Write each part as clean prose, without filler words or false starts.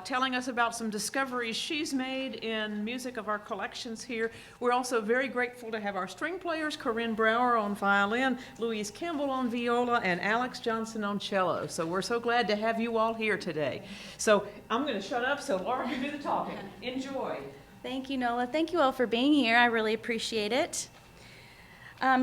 telling us about some discoveries she's made in music of our collections here. We're also very grateful to have our string players, Corine Brouwer on violin, Louise Campbell on viola, and Alex Johnston on cello. So we're so glad to have you all here today. So I'm going to shut up so Laura can do the talking. Enjoy. Thank you, Nola. Thank you all for being here. I really appreciate it.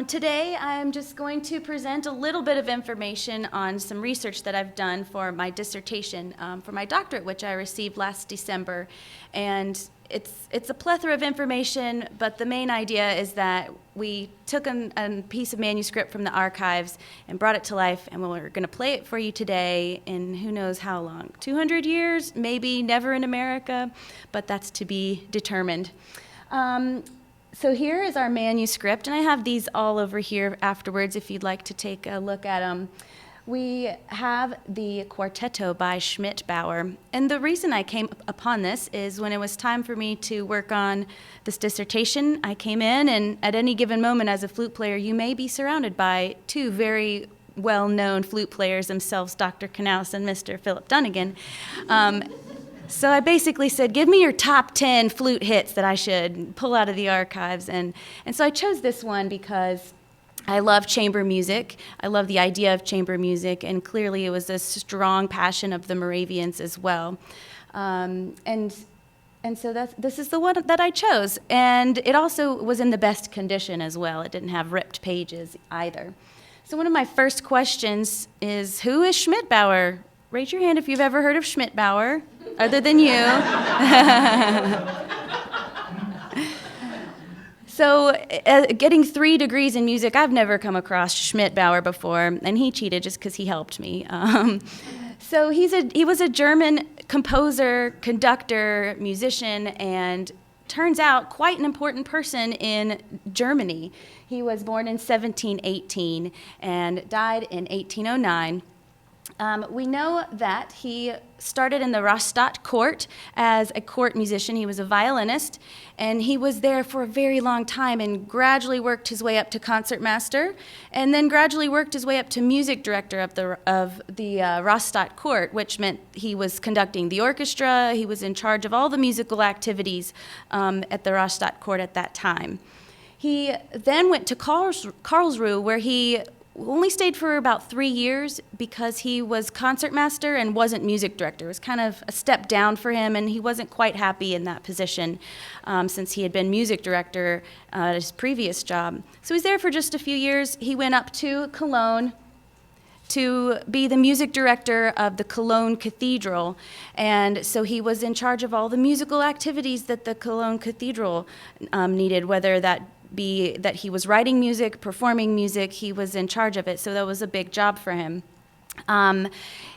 Today, I'm just going to present a little bit of information on some research that I've done for my dissertation for my doctorate, which I received last December. And it's a plethora of information, but the main idea is that we took a piece of manuscript from the archives and brought it to life, and we're going to play it for you today in who knows how long. 200 years, maybe never in America, but that's to be determined. So here is our manuscript, and I have these all over here afterwards if you'd like to take a look at them. We have the Quartetto by Schmittbaur, and the reason I came upon this is when it was time for me to work on this dissertation, I came in, and at any given moment as a flute player, you may be surrounded by two very well-known flute players themselves, Dr. Knaus and Mr. Philip Dunnigan. So I basically said, give me your top 10 flute hits that I should pull out of the archives. And so I chose this one because I love chamber music. I love the idea of chamber music, and clearly it was a strong passion of the Moravians as well. And so this is the one that I chose. And it also was in the best condition as well. It didn't have ripped pages either. So one of my first questions is, who is Schmittbaur? Raise your hand if you've ever heard of Schmittbaur, other than you. So getting 3 degrees in music, I've never come across Schmittbaur before, and he cheated just because he helped me. So he was a German composer, conductor, musician, and turns out quite an important person in Germany. He was born in 1718 and died in 1809. We know that he started in the Rastatt court as a court musician. He was a violinist, and he was there for a very long time and gradually worked his way up to concertmaster, and then gradually worked his way up to music director of the Rastatt court, which meant he was conducting the orchestra. He was in charge of all the musical activities at the Rastatt court at that time. He then went to Karlsruhe, where he only stayed for about 3 years because he was concertmaster and wasn't music director. It was kind of a step down for him, and he wasn't quite happy in that position since he had been music director at his previous job. So he was there for just a few years. He went up to Cologne to be the music director of the Cologne Cathedral, and so he was in charge of all the musical activities that the Cologne Cathedral needed, whether that be that he was writing music, performing music, he was in charge of it, so that was a big job for him.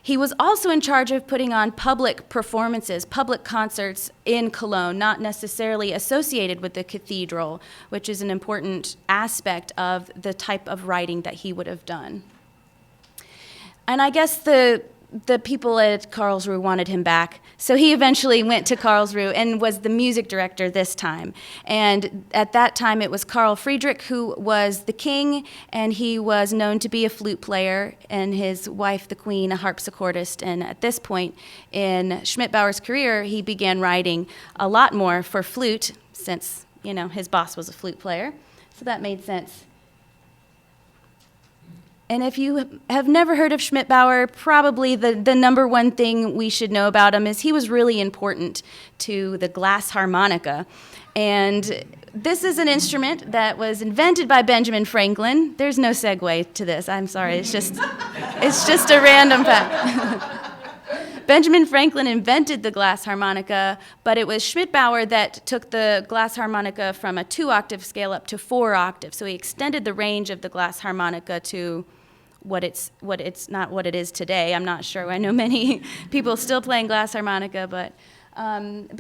He was also in charge of putting on public performances, public concerts in Cologne, not necessarily associated with the cathedral, which is an important aspect of the type of writing that he would have done. And I guess the people at Karlsruhe wanted him back, so he eventually went to Karlsruhe and was the music director this time. And at that time, it was Karl Friedrich who was the king, and he was known to be a flute player, and his wife, the queen, a harpsichordist. And at this point in Schmittbaur's career, he began writing a lot more for flute, since, his boss was a flute player, so that made sense. And if you have never heard of Schmittbaur, probably the number one thing we should know about him is he was really important to the glass harmonica. And this is an instrument that was invented by Benjamin Franklin. There's no segue to this. I'm sorry. It's just a random fact. Benjamin Franklin invented the glass harmonica, but it was Schmittbaur that took the glass harmonica from a 2-octave scale up to 4 octaves. So he extended the range of the glass harmonica to what it's not what it is today. I'm not sure. I know many people still playing glass harmonica, but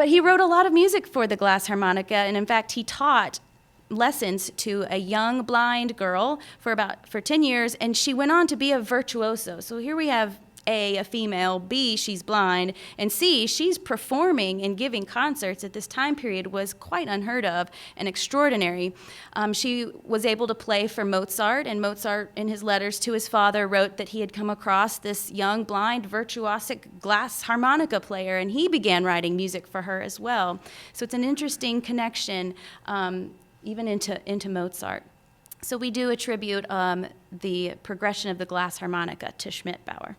he wrote a lot of music for the glass harmonica, and in fact, he taught lessons to a young blind girl for 10 years, and she went on to be a virtuoso. So here we have A, female, B, she's blind, and C, she's performing and giving concerts at this time period was quite unheard of and extraordinary. She was able to play for Mozart, and Mozart, in his letters to his father, wrote that he had come across this young, blind, virtuosic glass harmonica player, and he began writing music for her as well. So it's an interesting connection even into Mozart. So we do attribute the progression of the glass harmonica to Schmittbaur.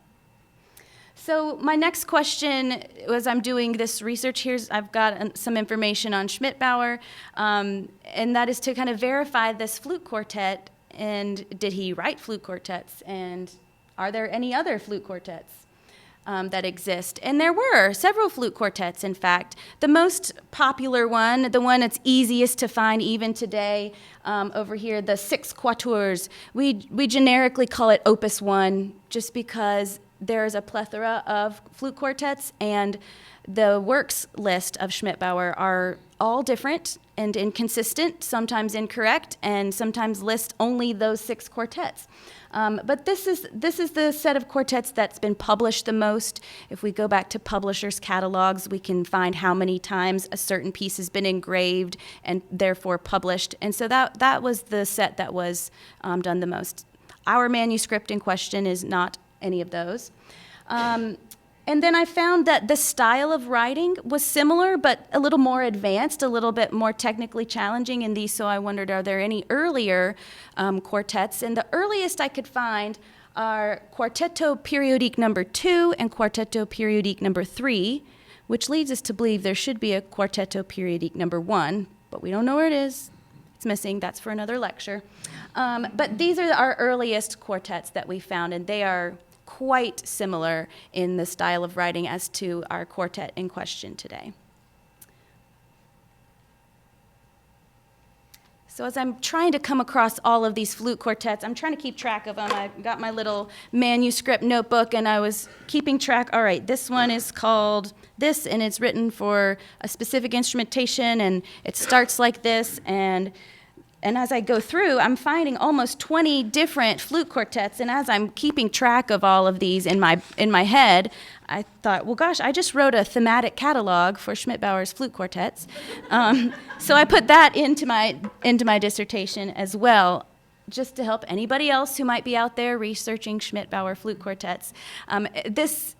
So my next question, as I'm doing this research here, I've got some information on Schmittbaur, and that is to kind of verify this flute quartet, and did he write flute quartets, and are there any other flute quartets that exist? And there were several flute quartets, in fact. The most popular one, the one that's easiest to find even today, over here, the 6 quatuors, we generically call it Opus 1, just because there's a plethora of flute quartets, and the works list of Schmittbaur are all different and inconsistent, sometimes incorrect, and sometimes list only those 6 quartets. But this is the set of quartets that's been published the most. If we go back to publishers' catalogs, we can find how many times a certain piece has been engraved and therefore published. And so that was the set that was done the most. Our manuscript in question is not any of those. And then I found that the style of writing was similar, but a little more advanced, a little bit more technically challenging in these, so I wondered, are there any earlier quartets? And the earliest I could find are Quartetto Periodique number 2 and Quartetto Periodique number 3, which leads us to believe there should be a Quartetto Periodique number 1, but we don't know where it is. It's missing. That's for another lecture. But these are our earliest quartets that we found, and they are quite similar in the style of writing as to our quartet in question today. So as I'm trying to come across all of these flute quartets, I'm trying to keep track of them. I got my little manuscript notebook, and I was keeping track. All right, this one is called this, and it's written for a specific instrumentation, and it starts like this, and as I go through, I'm finding almost 20 different flute quartets, and as I'm keeping track of all of these in my head, I thought, well, gosh, I just wrote a thematic catalog for Schmittbaur's flute quartets. So I put that into my dissertation as well, just to help anybody else who might be out there researching Schmittbaur flute quartets. This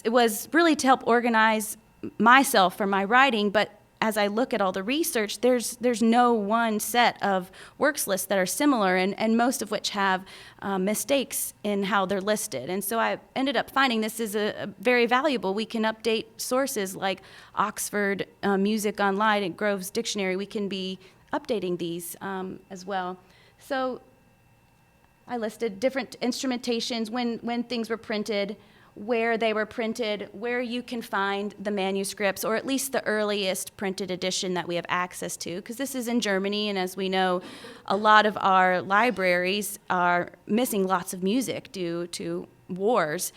was really to help organize myself for my writing, but as I look at all the research, there's no one set of works lists that are similar, and most of which have mistakes in how they're listed. And so I ended up finding this is a very valuable. We can update sources like Oxford Music Online and Grove's Dictionary. We can be updating these as well. So I listed different instrumentations, when things were printed, where they were printed, where you can find the manuscripts, or at least the earliest printed edition that we have access to, because this is in Germany, and as we know, a lot of our libraries are missing lots of music due to wars,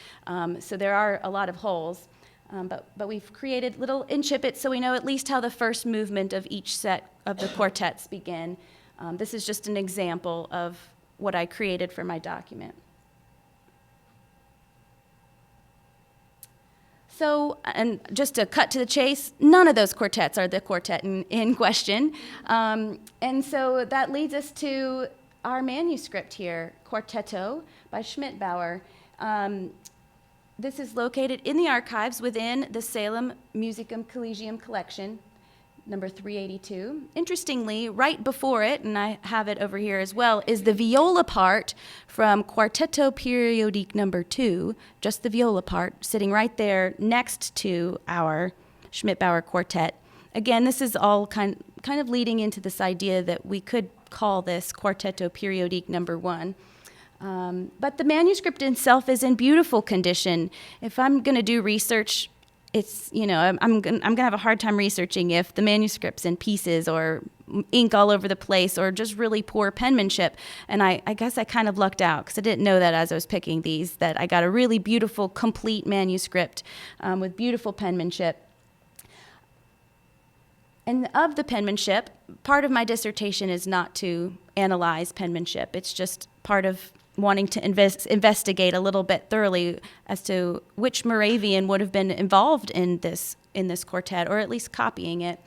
so there are a lot of holes. But we've created little incipits so we know at least how the first movement of each set of the quartets begin. This is just an example of what I created for my document. So, and just to cut to the chase, none of those quartets are the quartet in question. And so that leads us to our manuscript here, Quartetto by Schmittbaur. This is located in the archives within the Salem Musicum Collegium collection, number 382. Interestingly, right before it, and I have it over here as well, is the viola part from Quartetto Periodique number 2, just the viola part, sitting right there next to our Schmittbaur quartet. Again, this is all kind of leading into this idea that we could call this Quartetto Periodique number 1. But the manuscript itself is in beautiful condition. If I'm going to do research, it's, I'm gonna have a hard time researching if the manuscript's in pieces or ink all over the place or just really poor penmanship. And I guess I kind of lucked out because I didn't know that as I was picking these, that I got a really beautiful, complete manuscript with beautiful penmanship. And of the penmanship, part of my dissertation is not to analyze penmanship. It's just part of wanting to investigate a little bit thoroughly as to which Moravian would have been involved in this quartet, or at least copying it.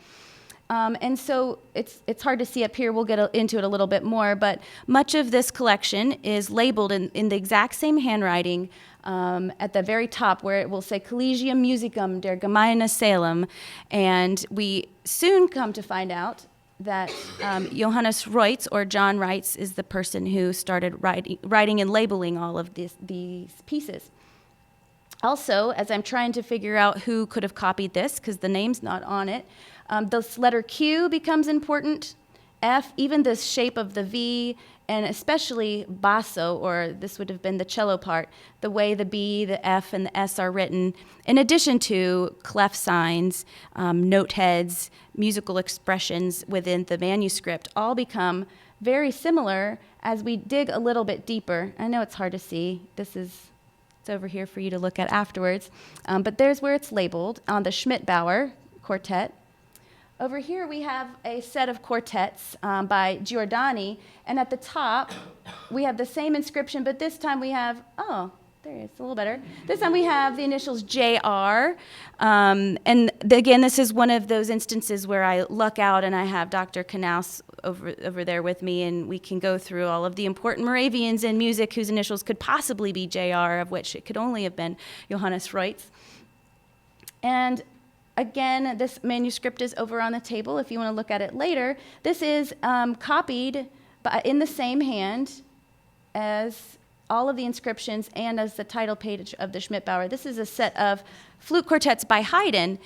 And so it's hard to see up here. We'll get into it a little bit more, but much of this collection is labeled in the exact same handwriting at the very top, where it will say Collegium Musicum der Gemeinde Salem. And we soon come to find out that Johannes Reutz, or John Reitz, is the person who started writing and labeling all of these pieces. Also, as I'm trying to figure out who could have copied this, because the name's not on it, this letter Q becomes important, F, even the shape of the V, and especially basso, or this would have been the cello part, the way the B, the F, and the S are written, in addition to clef signs, note heads, musical expressions within the manuscript, all become very similar as we dig a little bit deeper. I know it's hard to see. It's over here for you to look at afterwards. But there's where it's labeled on the Schmittbaur quartet. Over here we have a set of quartets by Giordani, and at the top we have the same inscription, but this time we have, oh, there it is, a little better. This time we have the initials JR, and again, this is one of those instances where I luck out and I have Dr. Knaus over there with me, and we can go through all of the important Moravians in music whose initials could possibly be JR, of which it could only have been Johannes Reutz. And again, this manuscript is over on the table if you want to look at it later. This is copied in the same hand as all of the inscriptions and as the title page of the Schmittbaur. This is a set of flute quartets by Haydn.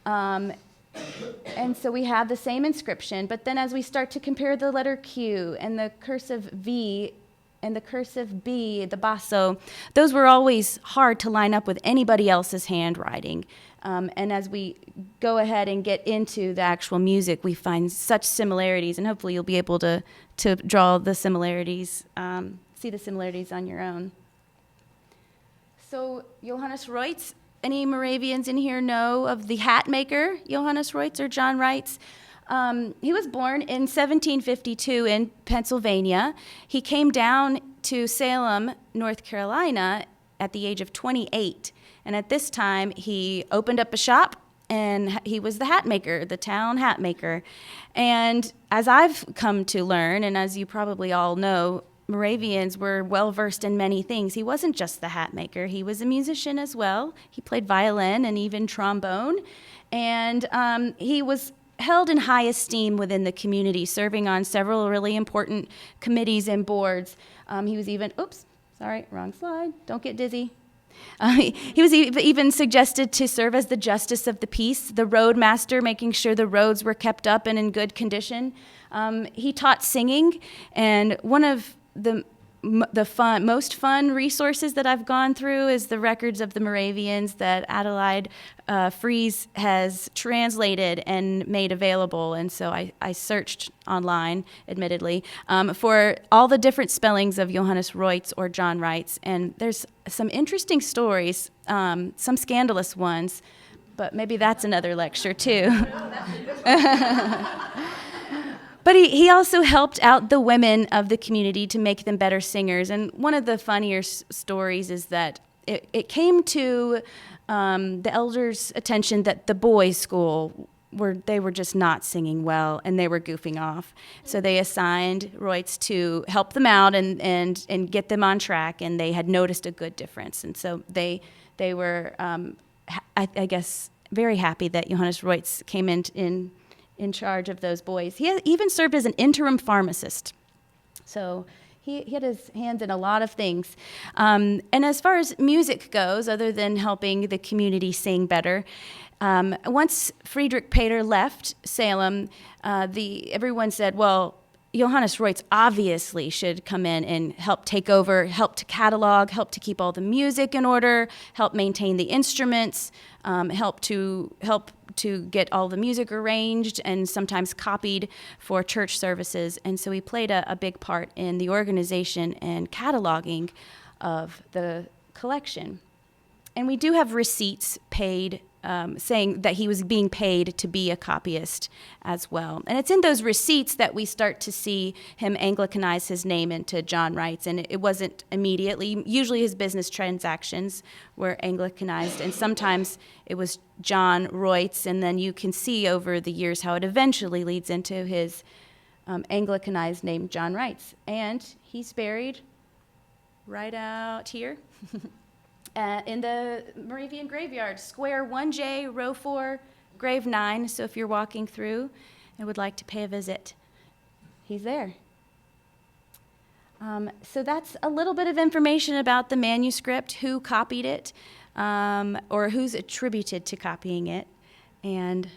And so we have the same inscription, but then as we start to compare the letter Q and the cursive V and the cursive B, the basso, those were always hard to line up with anybody else's handwriting. And as we go ahead and get into the actual music, we find such similarities, and hopefully you'll be able to draw the similarities, see the similarities on your own. So Johannes Reutz, any Moravians in here know of the hat maker, Johannes Reutz or John Reitz? He was born in 1752 in Pennsylvania. He came down to Salem, North Carolina at the age of 28. And at this time, he opened up a shop, and he was the hat maker, the town hat maker. And as I've come to learn, and as you probably all know, Moravians were well-versed in many things. He wasn't just the hat maker. He was a musician as well. He played violin and even trombone. And he was held in high esteem within the community, serving on several really important committees and boards. He was even, oops, sorry, wrong slide. Don't get dizzy. He was even suggested to serve as the justice of the peace, the road master, making sure the roads were kept up and in good condition. He taught singing, and one of the most fun resources that I've gone through is the records of the Moravians that Adelaide Fries has translated and made available. And so I searched online, admittedly, for all the different spellings of Johannes Reutz or John Reitz. And there's some interesting stories, some scandalous ones, but maybe that's another lecture too. But he also helped out the women of the community to make them better singers. And one of the funnier stories is that it came to the elders' attention that the boys' school they were just not singing well, and they were goofing off. So they assigned Reutz to help them out and get them on track, and they had noticed a good difference. And so they were, I guess, very happy that Johannes Reutz came in charge of those boys. He even served as an interim pharmacist. So he had his hands in a lot of things. And as far as music goes, other than helping the community sing better, once Friedrich Pater left Salem, everyone said, well, Johannes Reutz obviously should come in and help take over, help to catalog, help to keep all the music in order, help maintain the instruments, help to get all the music arranged and sometimes copied for church services. And so he played a big part in the organization and cataloging of the collection. And we do have receipts paid saying that he was being paid to be a copyist as well. And it's in those receipts that we start to see him Anglicanize his name into John Wrights, and it wasn't immediately. Usually his business transactions were Anglicanized, and sometimes it was John Wrights, and then you can see over the years how it eventually leads into his Anglicanized name, John Wrights. And he's buried right out here. In the Moravian graveyard, square 1J, row 4, grave 9. So if you're walking through and would like to pay a visit, he's there. So that's a little bit of information about the manuscript, who copied it, or who's attributed to copying it. And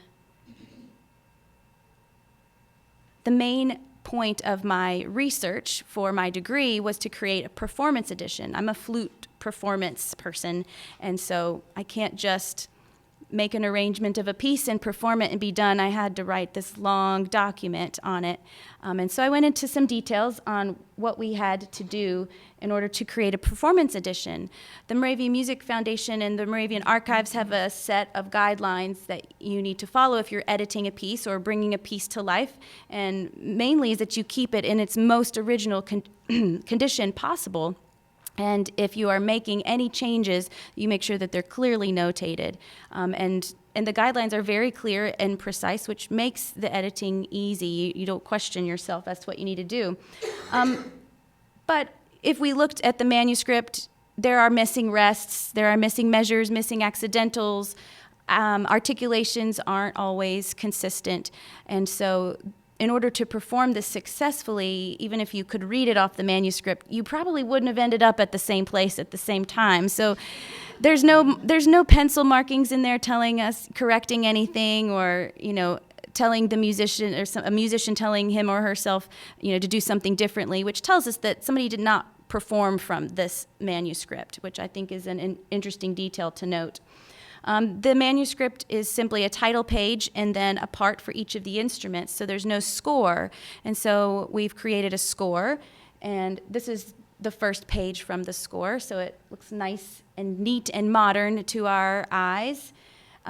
the main point of my research for my degree was to create a performance edition. I'm a flute performance person, and so I can't just make an arrangement of a piece and perform it and be done. I had to write this long document on it. And so I went into some details on what we had to do in order to create a performance edition. The Moravian Music Foundation and the Moravian Archives have a set of guidelines that you need to follow if you're editing a piece or bringing a piece to life. And mainly is that you keep it in its most original condition possible. And if you are making any changes, you make sure that they're clearly notated. And the guidelines are very clear and precise, which makes the editing easy. You don't question yourself as to what you need to do. But if we looked at the manuscript, there are missing rests, there are missing measures, missing accidentals. Articulations aren't always consistent. And so in order to perform this successfully, even if you could read it off the manuscript, you probably wouldn't have ended up at the same place at the same time. So there's no pencil markings in there telling us, correcting anything, or, telling the musician, or a musician telling him or herself, to do something differently, which tells us that somebody did not perform from this manuscript, which I think is an interesting detail to note. The manuscript is simply a title page and then a part for each of the instruments, so there's no score. And so we've created a score, and this is the first page from the score, so it looks nice and neat and modern to our eyes.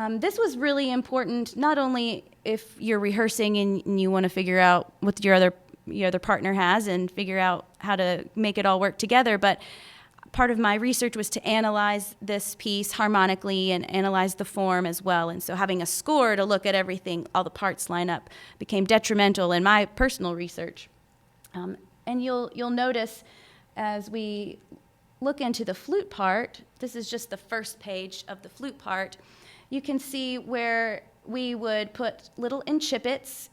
This was really important, not only if you're rehearsing and you want to figure out what your other partner has and figure out how to make it all work together, but part of my research was to analyze this piece harmonically and analyze the form as well. And so having a score to look at everything, all the parts line up, became detrimental in my personal research. And you'll notice as we look into the flute part, this is just the first page of the flute part, you can see where we would put little incipits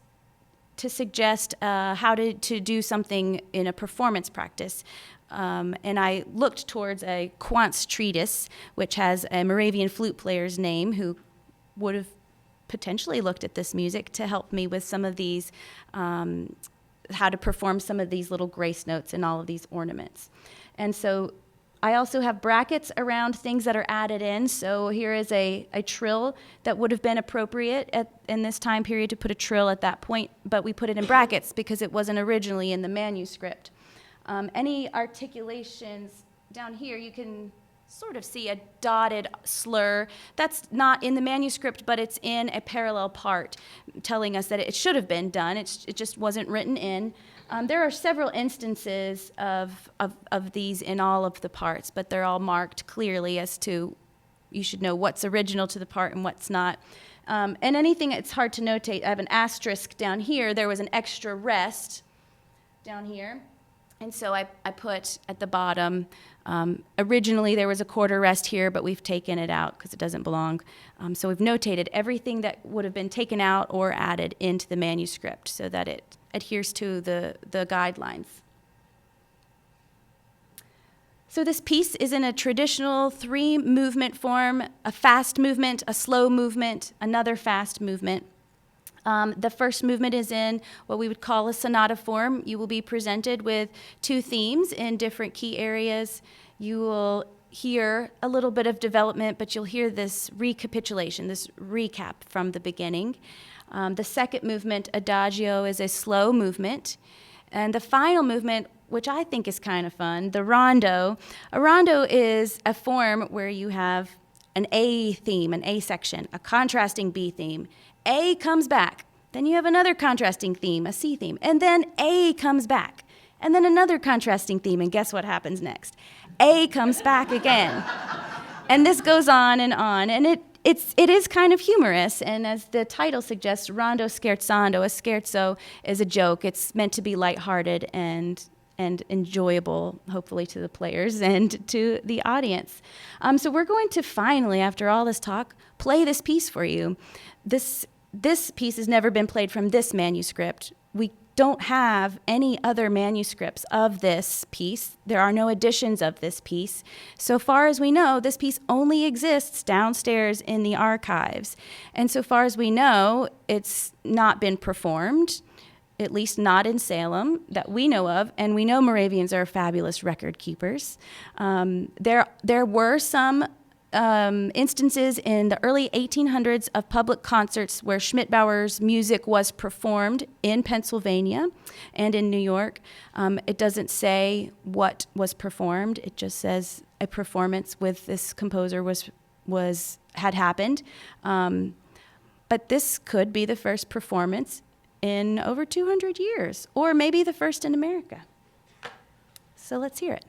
to suggest how to do something in a performance practice. And I looked towards a Quantz treatise, which has a Moravian flute player's name who would have potentially looked at this music to help me with some of these, how to perform some of these little grace notes and all of these ornaments. And so I also have brackets around things that are added in. So here is a trill that would have been appropriate in this time period to put a trill at that point, but we put it in brackets because it wasn't originally in the manuscript. Any articulations down here, you can sort of see a dotted slur. That's not in the manuscript, but it's in a parallel part, telling us that it should have been done. It just wasn't written in. There are several instances of these in all of the parts, but they're all marked clearly as to, you should know what's original to the part and what's not. And anything it's hard to notate, I have an asterisk down here. There was an extra rest down here. And so I put at the bottom, originally there was a quarter rest here, but we've taken it out because it doesn't belong. So we've notated everything that would have been taken out or added into the manuscript so that it adheres to the guidelines. So this piece is in a traditional 3-movement form, a fast movement, a slow movement, another fast movement. The first movement is in what we would call a sonata form. You will be presented with 2 themes in different key areas. You will hear a little bit of development, but you'll hear this recapitulation, this recap from the beginning. The second movement, adagio, is a slow movement. And the final movement, which I think is kind of fun, the rondo. A rondo is a form where you have an A theme, an A section, a contrasting B theme. A comes back. Then you have another contrasting theme, a C theme. And then A comes back. And then another contrasting theme. And guess what happens next? A comes back again. And this goes on. And it is kind of humorous. And as the title suggests, rondo scherzando, a scherzo is a joke. It's meant to be lighthearted and enjoyable, hopefully, to the players and to the audience. So we're going to finally, after all this talk, play this piece for you. This piece has never been played from this manuscript. We don't have any other manuscripts of this piece. There are no editions of this piece. So far as we know, this piece only exists downstairs in the archives. And so far as we know, it's not been performed, at least not in Salem, that we know of, and we know Moravians are fabulous record keepers. There were some instances in the early 1800s of public concerts where Schmittbaur's music was performed in Pennsylvania and in New York. It doesn't say what was performed. It just says a performance with this composer had happened. But this could be the first performance in over 200 years, or maybe the first in America. So let's hear it.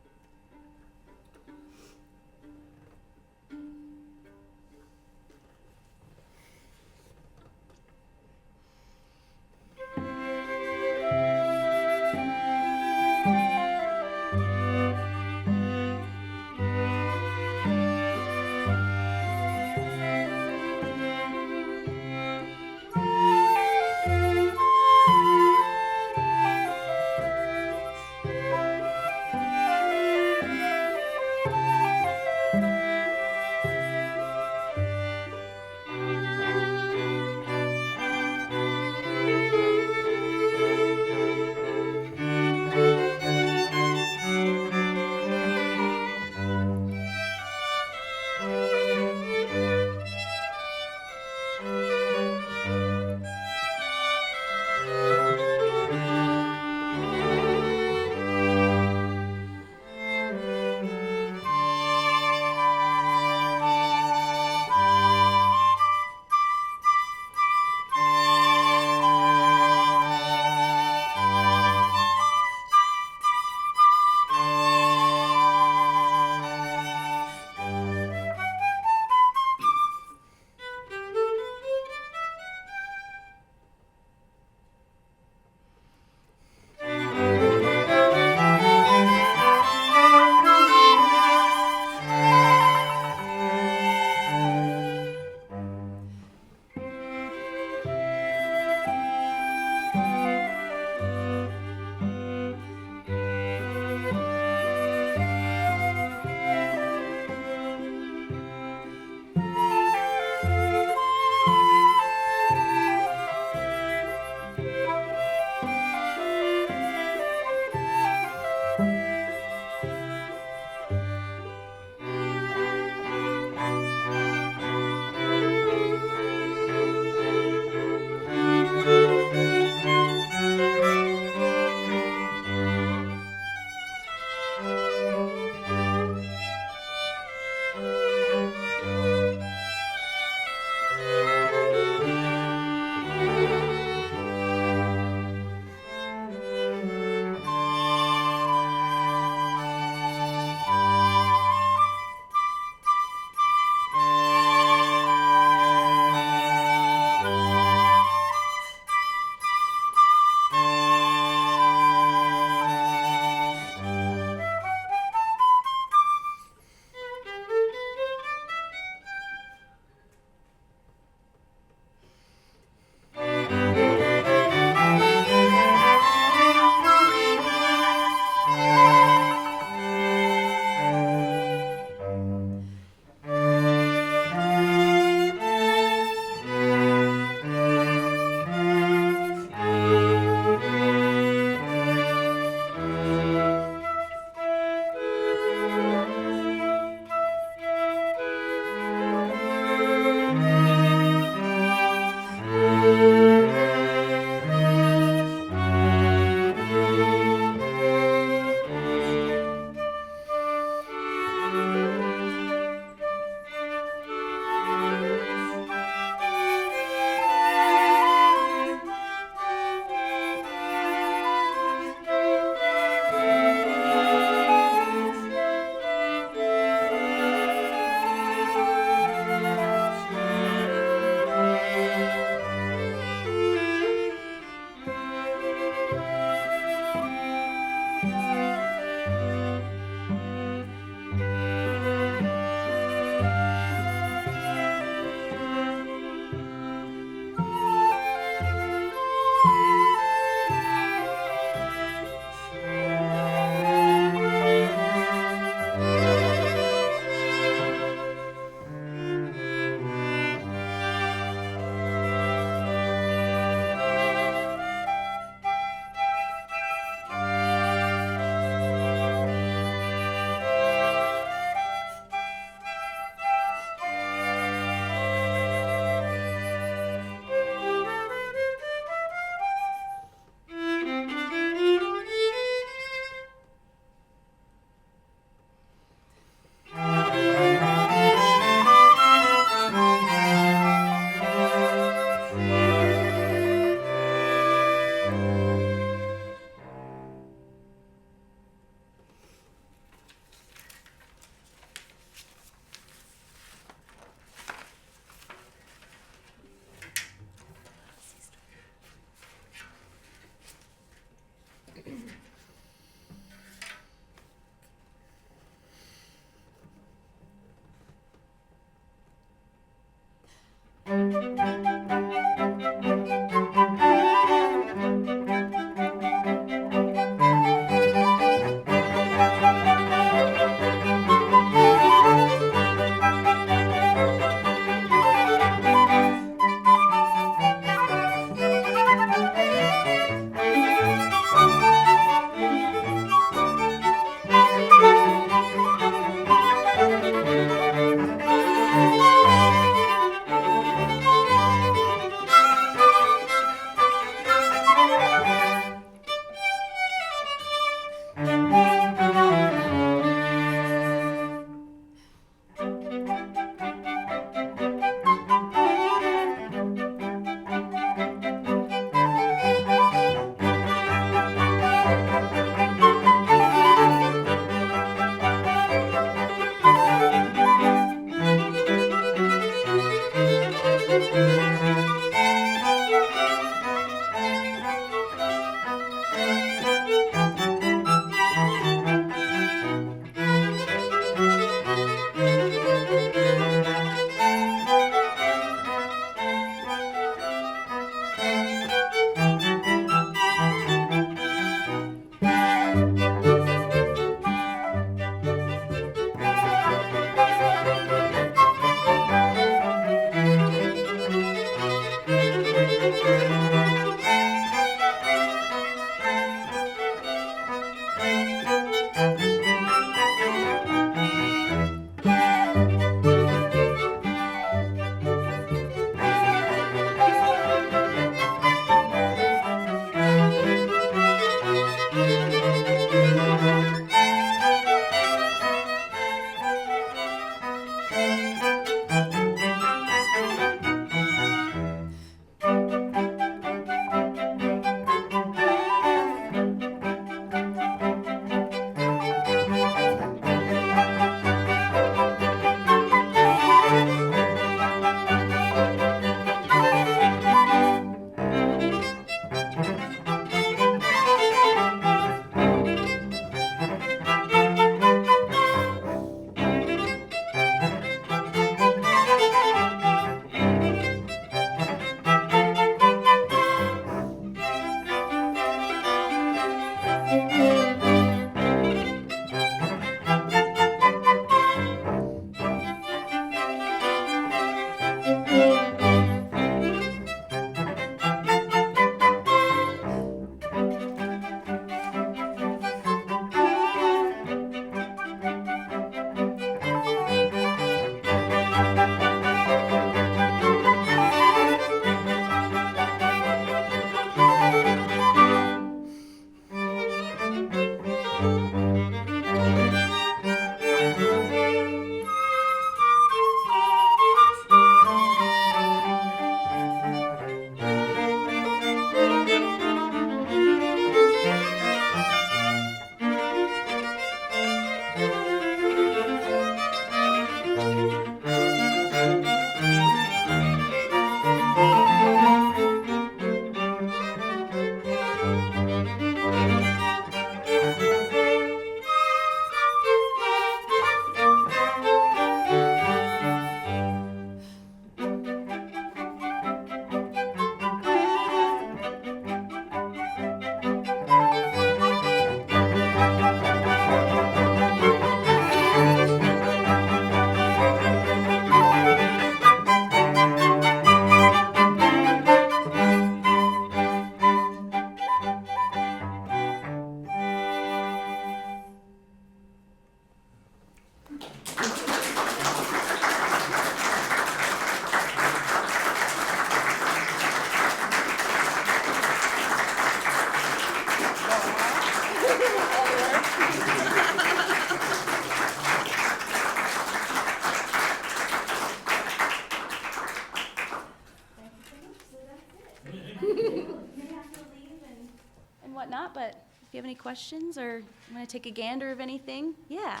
whatnot, but if you have any questions or want to take a gander of anything, yes.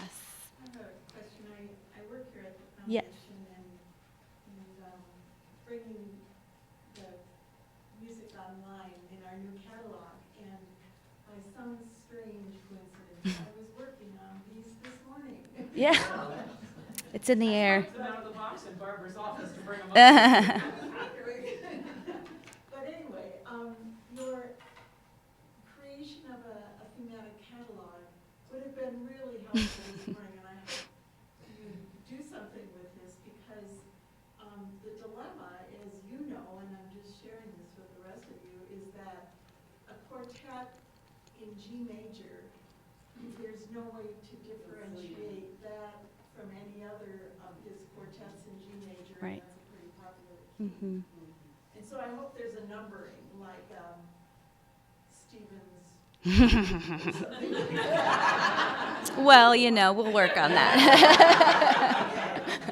I have a question. I work here at the Yes. foundation and bringing the music online in our new catalog. And by some strange coincidence, I was working on these this morning. Yeah. It's in the air. Out of the box in Barbara's office to bring them up. would have been really helpful this morning, and I hope you do something with this, because the dilemma, as you know, and I'm just sharing this with the rest of you, is that a quartet in G major, there's no way to differentiate that from any other of his quartets in G major. Right. And that's a pretty popular key. Mm-hmm. And so I hope there's a numbering, like Stevens. Well, you know, we'll work on that.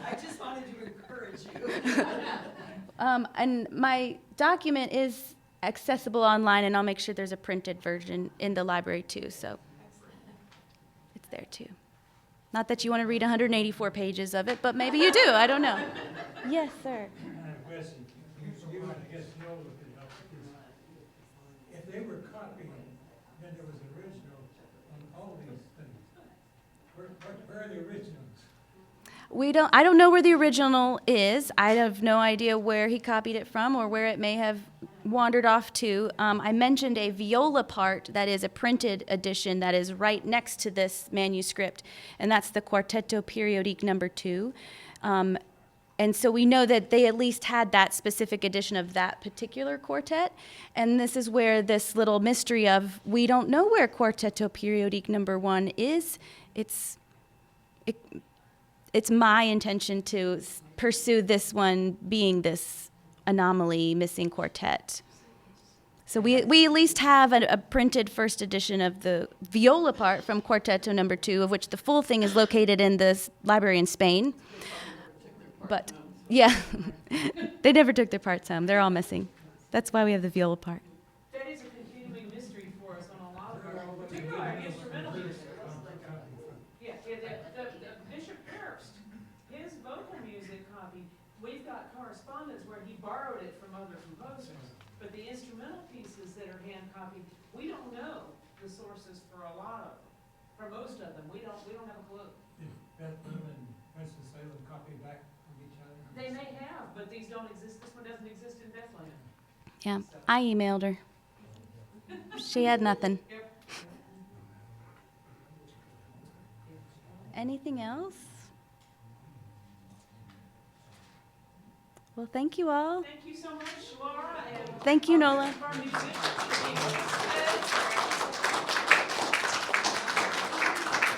I just wanted to encourage you. And my document is accessible online, and I'll make sure there's a printed version in the library too, so it's there too. Not that you want to read 184 pages of it, but maybe you do, I don't know. Yes, sir. I have a question. You, I guess, know what could help is if they were copying, then there was original on all these things. Where are the originals? I don't know where the original is. I have no idea where he copied it from or where it may have wandered off to. I mentioned a viola part that is a printed edition that is right next to this manuscript, and that's the Quartetto Periodique number 2. And so we know that they at least had that specific edition of that particular quartet. And this is where this little mystery of, we don't know where Quartetto Periodique number 1 is. It's my intention to pursue this one being this anomaly missing quartet. So we at least have a printed first edition of the viola part from Quartetto number 2, of which the full thing is located in this library in Spain. But, yeah, they never took their parts home. They're all missing. That's why we have the viola part. That is a continuing mystery for us on a lot of our, particularly our instrumental music. Yeah, the Bishop Hurst, his vocal music copy, we've got correspondence where he borrowed it from other composers. But the instrumental pieces that are hand copied, we don't know the sources for a lot of them. For most of them, we don't have a clue. Did Bethlehem and Winston-Salem copy back from each other? They may have, but these don't exist. This one doesn't exist in Bethlehem. Yeah, I emailed her. She had nothing. Yep. Anything else? Well, thank you all. Thank you so much, Laura. And Thank you, Nola. our musicians.